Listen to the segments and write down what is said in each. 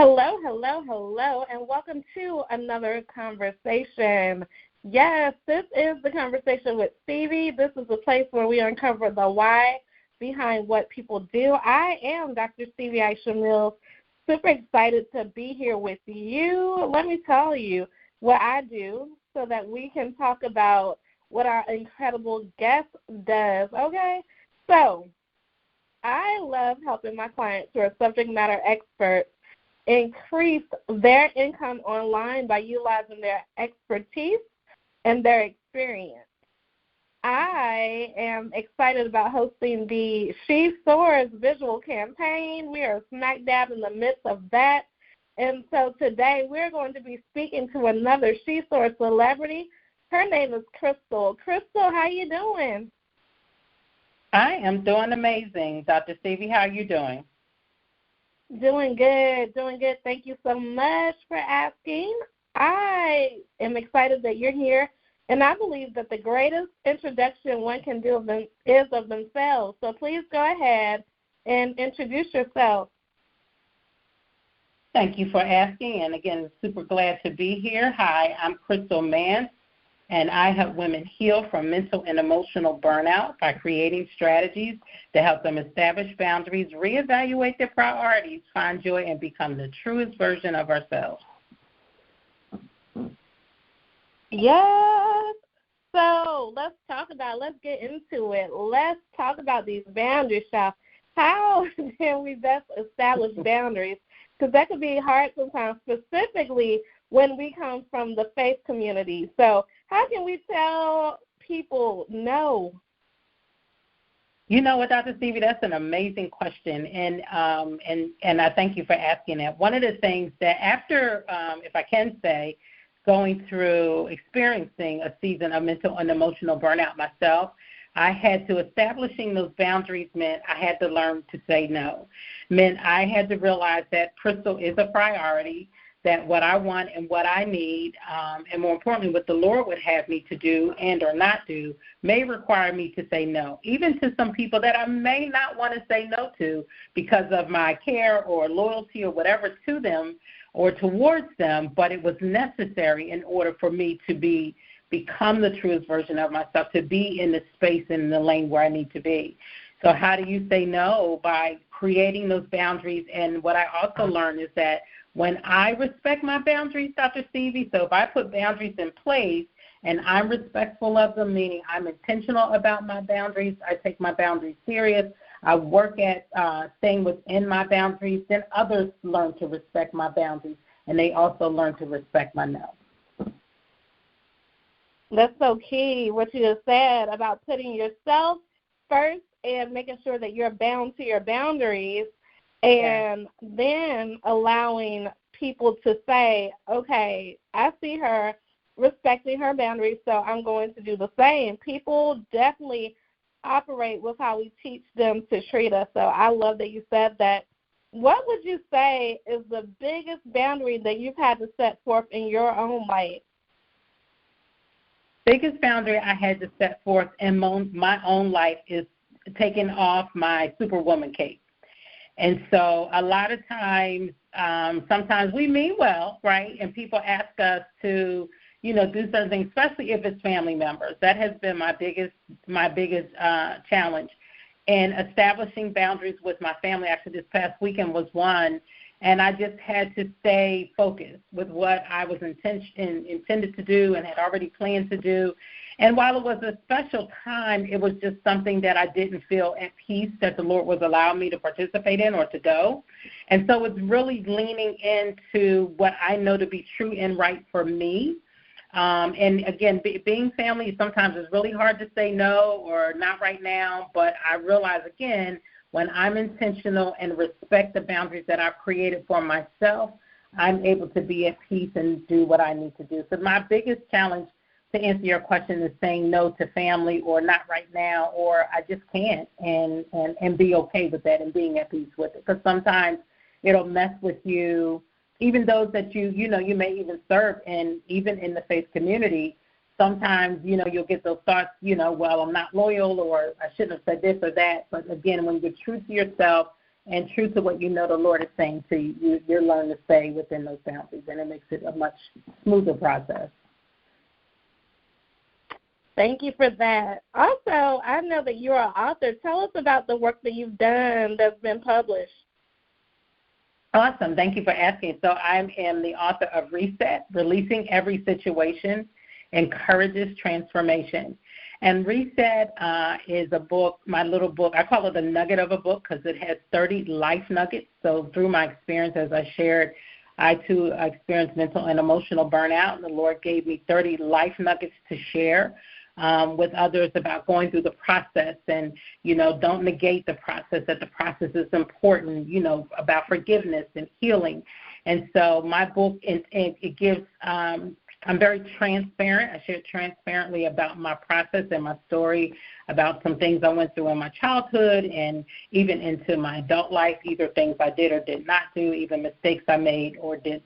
Hello, hello, hello, and welcome to another conversation. Yes, this is the Conversation with Stevie. This is a place where we uncover the why behind what people do. I am Dr. Stevie Mills, super excited to be here with you. Let me tell you what I do so that we can talk about what our incredible guest does, okay? So I love helping my clients who are subject matter experts increase their income online by utilizing their expertise and their experience. I am excited about hosting the She Soars visual campaign. We are smack dab in the midst of that. And so today we're going to be speaking to another She Soars celebrity. Her name is Crystal. Crystal, how you doing? I am doing amazing. Dr. Stevie, how are you doing? Doing good, doing good. Thank you so much for asking. I am excited that you're here, and I believe that the greatest introduction one can do is of themselves. So please go ahead and introduce yourself. Thank you for asking, and again, super glad to be here. Hi, I'm Crystal Mance, and I help women heal from mental and emotional burnout by creating strategies to help them establish boundaries, reevaluate their priorities, find joy, and become the truest version of ourselves. Yes. So let's get into it. Let's talk about these boundaries, y'all. How can we best establish boundaries? Because that could be hard sometimes, specifically when we come from the faith community. So how can we tell people no? You know what, Dr. Stevie, that's an amazing question, and I thank you for asking that. One of the things that after, if I can say, going through experiencing a season of mental and emotional burnout myself, I had to establishing those boundaries meant I had to learn to say no. Meant I had to realize that Crystal is a priority, that what I want and what I need, and more importantly, what the Lord would have me to do and or not do, may require me to say no, even to some people that I may not want to say no to because of my care or loyalty or whatever to them or towards them, but it was necessary in order for me to become the truest version of myself, to be in the space and in the lane where I need to be. So how do you say no? By creating those boundaries. And what I also learned is that when I respect my boundaries, Dr. Stevie, so if I put boundaries in place and I'm respectful of them, meaning I'm intentional about my boundaries, I take my boundaries serious, I work at staying within my boundaries, then others learn to respect my boundaries, and they also learn to respect my no. That's so key, what you just said about putting yourself first and making sure that you're bound to your boundaries, and then allowing people to say, okay, I see her respecting her boundaries, so I'm going to do the same. People definitely operate with how we teach them to treat us. So I love that you said that. What would you say is the biggest boundary that you've had to set forth in your own life? Biggest boundary I had to set forth in my own life is taking off my superwoman cape. And so a lot of times, sometimes we mean well, right? And people ask us to, do certain things, especially if it's family members. That has been my biggest challenge. And establishing boundaries with my family, actually this past weekend was one, and I just had to stay focused with what I was intended to do and had already planned to do. And while it was a special time, it was just something that I didn't feel at peace that the Lord was allowing me to participate in or to go. And so it's really leaning into what I know to be true and right for me. And again, being family sometimes is really hard to say no or not right now, but I realize, again, when I'm intentional and respect the boundaries that I've created for myself, I'm able to be at peace and do what I need to do. So my biggest challenge, to answer your question, is saying no to family or not right now, or I just can't, and be okay with that and being at peace with it. Because sometimes it'll mess with you, even those that you may even serve in, even in the faith community. Sometimes, you'll get those thoughts, well, I'm not loyal, or I shouldn't have said this or that. But again, when you're true to yourself and true to what you know the Lord is saying to you, you're learning to stay within those boundaries, and it makes it a much smoother process. Thank you for that. Also, I know that you're an author. Tell us about the work that you've done that's been published. Awesome. Thank you for asking. So I am the author of R.E.S.E.T, Releasing Every Situation Encourages Transformation. And R.E.S.E.T is a book, my little book. I call it a nugget of a book because it has 30 life nuggets. So through my experience, as I shared, I, too, experienced mental and emotional burnout, and the Lord gave me 30 life nuggets to share with others about going through the process. And, don't negate the process, that the process is important, about forgiveness and healing. And so my book, it gives I'm very transparent. I share transparently about my process and my story, about some things I went through in my childhood and even into my adult life, either things I did or did not do, even mistakes I made or did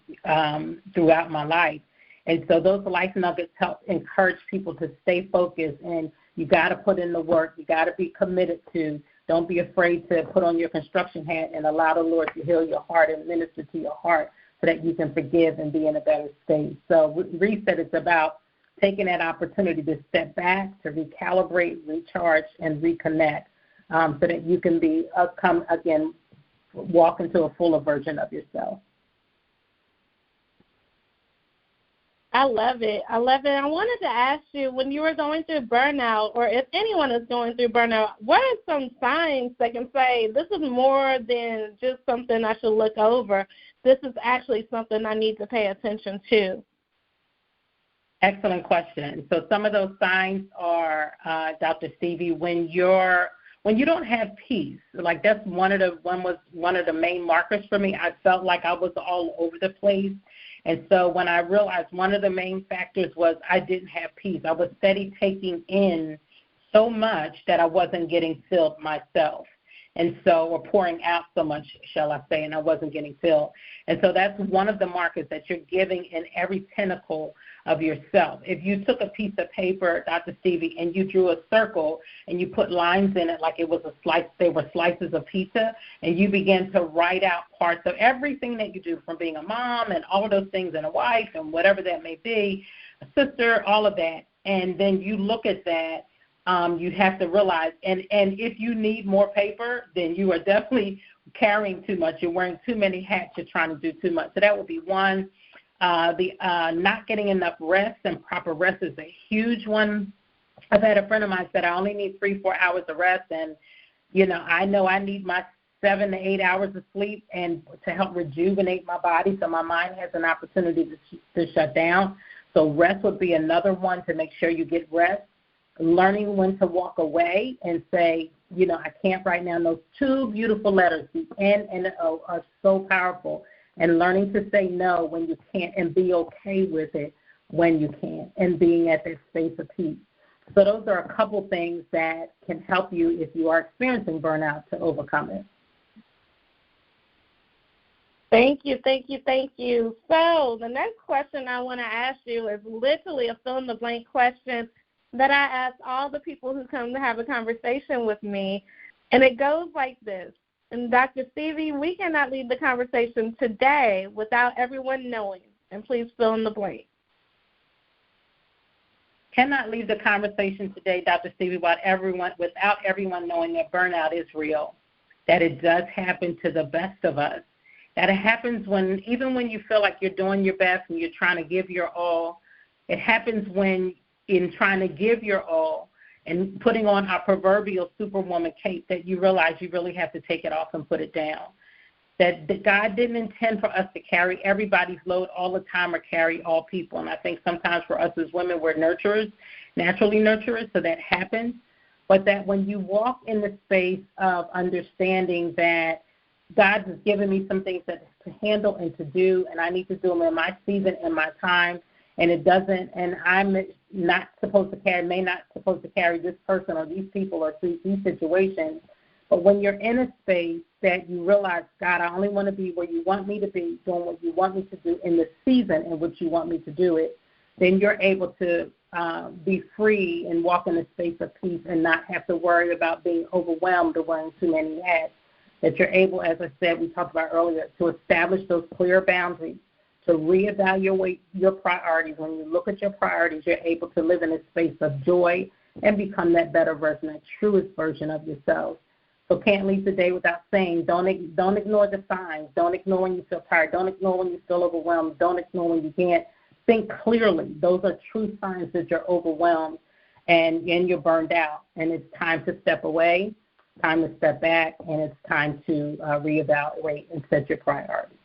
throughout my life. And so those life nuggets help encourage people to stay focused, and you got to put in the work. You got to be committed to. Don't be afraid to put on your construction hat and allow the Lord to heal your heart and minister to your heart, so that you can forgive and be in a better state. So R.E.S.E.T is about taking that opportunity to step back, to recalibrate, recharge, and reconnect, so that you can walk into a fuller version of yourself. I love it. I wanted to ask you, when you were going through burnout, or if anyone is going through burnout, what are some signs that can say, this is more than just something I should look over? This is actually something I need to pay attention to. Excellent question. So some of those signs are, Dr. Stevie, when you don't have peace. Like that's one of the main markers for me. I felt like I was all over the place. And so when I realized one of the main factors was I didn't have peace. I was steady taking in so much that I wasn't getting filled myself. And so, or pouring out so much, shall I say, and I wasn't getting filled. And so that's one of the markers that you're giving in every pinnacle of yourself. If you took a piece of paper, Dr. Stevie, and you drew a circle and you put lines in it like it was a slice, they were slices of pizza, and you began to write out parts of everything that you do, from being a mom and all of those things, and a wife and whatever that may be, a sister, all of that, and then you look at that. You have to realize, and if you need more paper, then you are definitely carrying too much. You're wearing too many hats. You're trying to do too much. So that would be one. Not getting enough rest, and proper rest is a huge one. I've had a friend of mine said I only need 3-4 hours of rest, and I know I need my 7 to 8 hours of sleep and to help rejuvenate my body so my mind has an opportunity to shut down. So rest would be another one, to make sure you get rest. Learning when to walk away and say, I can't right now. Those two beautiful letters, the N and the O, are so powerful. And learning to say no when you can't, and be okay with it when you can't, and being at that space of peace. So those are a couple things that can help you if you are experiencing burnout to overcome it. Thank you. So the next question I want to ask you is literally a fill-in-the-blank question that I ask all the people who come to have a conversation with me, and it goes like this. And Dr. Stevie, we cannot leave the conversation today without everyone knowing, and please fill in the blank. Cannot leave the conversation today, Dr. Stevie, without everyone knowing that burnout is real, that it does happen to the best of us, that it happens even when you feel like you're doing your best and you're trying to give your all. It happens when, in trying to give your all and putting on our proverbial superwoman cape, that you realize you really have to take it off and put it down. That God didn't intend for us to carry everybody's load all the time or carry all people. And I think sometimes for us as women, we're nurturers, naturally nurturers, so that happens. But that when you walk in the space of understanding that God has given me some things to handle and to do, and I need to do them in my season and my time, and it doesn't, and I'm not supposed to carry this person or these people or these situations. But when you're in a space that you realize, God, I only want to be where you want me to be, doing what you want me to do in the season in which you want me to do it, then you're able to be free and walk in a space of peace and not have to worry about being overwhelmed or wearing too many hats. that you're able, as I said, we talked about earlier, to establish those clear boundaries, to reevaluate your priorities. When you look at your priorities, you're able to live in a space of joy and become that better version, that truest version of yourself. So can't leave the day without saying, don't ignore the signs. Don't ignore when you feel tired. Don't ignore when you feel overwhelmed. Don't ignore when you can't think clearly. Those are true signs that you're overwhelmed and you're burned out. And it's time to step away, time to step back, and it's time to reevaluate and set your priorities.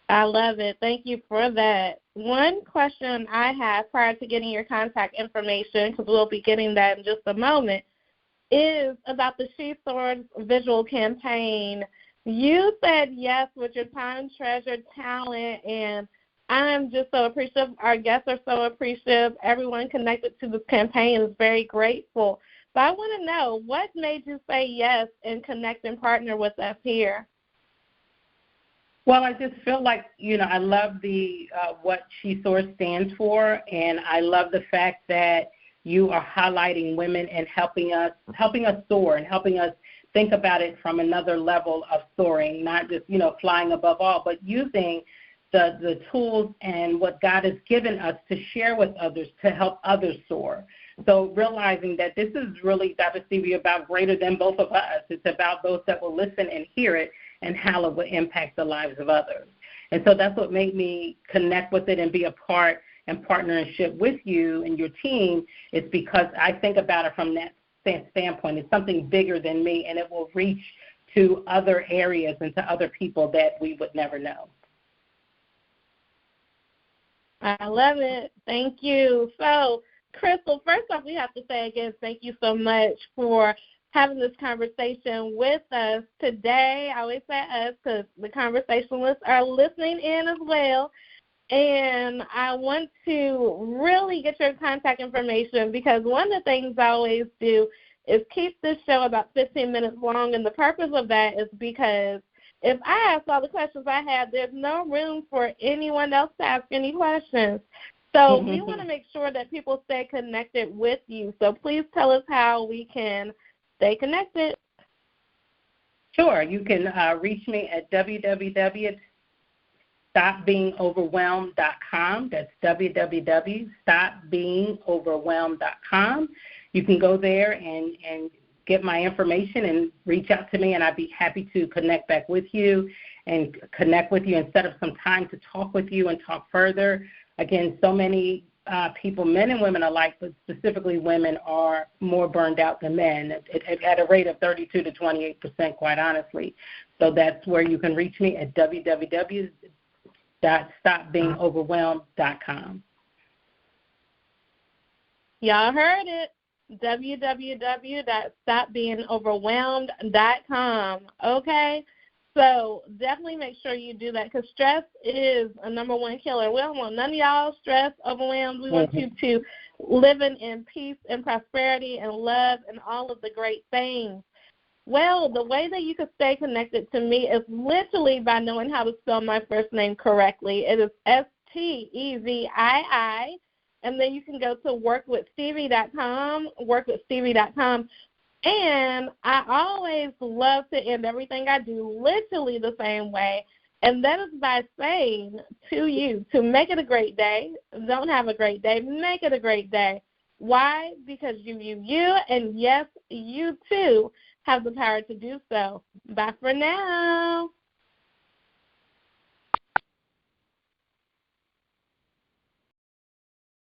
I love it. Thank you for that. One question I have prior to getting your contact information, because we'll be getting that in just a moment, is about the She Soars visual campaign. You said yes with your time, treasure, talent, and I'm just so appreciative. Our guests are so appreciative. Everyone connected to this campaign is very grateful. So I want to know, what made you say yes and connect and partner with us here? Well, I just feel like, I love the what She Soars stands for, and I love the fact that you are highlighting women and helping us soar and helping us think about it from another level of soaring, not just, flying above all, but using the tools and what God has given us to share with others to help others soar. So realizing that this is really, Dr. Stevie, about greater than both of us. It's about those that will listen and hear it and how it will impact the lives of others. And so that's what made me connect with it and be a part and partnership with you and your team. It's because I think about it from that standpoint. It's something bigger than me, and it will reach to other areas and to other people that we would never know. I love it. Thank you. So, Crystal, first off, we have to say again, thank you so much for having this conversation with us today. I always say us because the conversationalists are listening in as well. And I want to really get your contact information, because one of the things I always do is keep this show about 15 minutes long. And the purpose of that is because if I ask all the questions I have, there's no room for anyone else to ask any questions. So we want to make sure that people stay connected with you. So please tell us how we can stay connected. Sure. You can reach me at www.stopbeingoverwhelmed.com. That's www.stopbeingoverwhelmed.com. You can go there and get my information and reach out to me, and I'd be happy to connect back with you and connect with you and set up some time to talk with you and talk further. Again, so many people, men and women alike, but specifically women, are more burned out than men at a rate of 32 to 28%, quite honestly. So that's where you can reach me at www.stopbeingoverwhelmed.com. Y'all heard it. www.stopbeingoverwhelmed.com. Okay? So definitely make sure you do that, because stress is a number one killer. We don't want none of y'all stressed, overwhelmed. We want you to live in peace and prosperity and love and all of the great things. Well, the way that you can stay connected to me is literally by knowing how to spell my first name correctly. It is Stevii, and then you can go to workwithstevie.com, workwithstevie.com. And I always love to end everything I do literally the same way, and that is by saying to you to make it a great day. Don't have a great day. Make it a great day. Why? Because you, and yes, you too have the power to do so. Bye for now.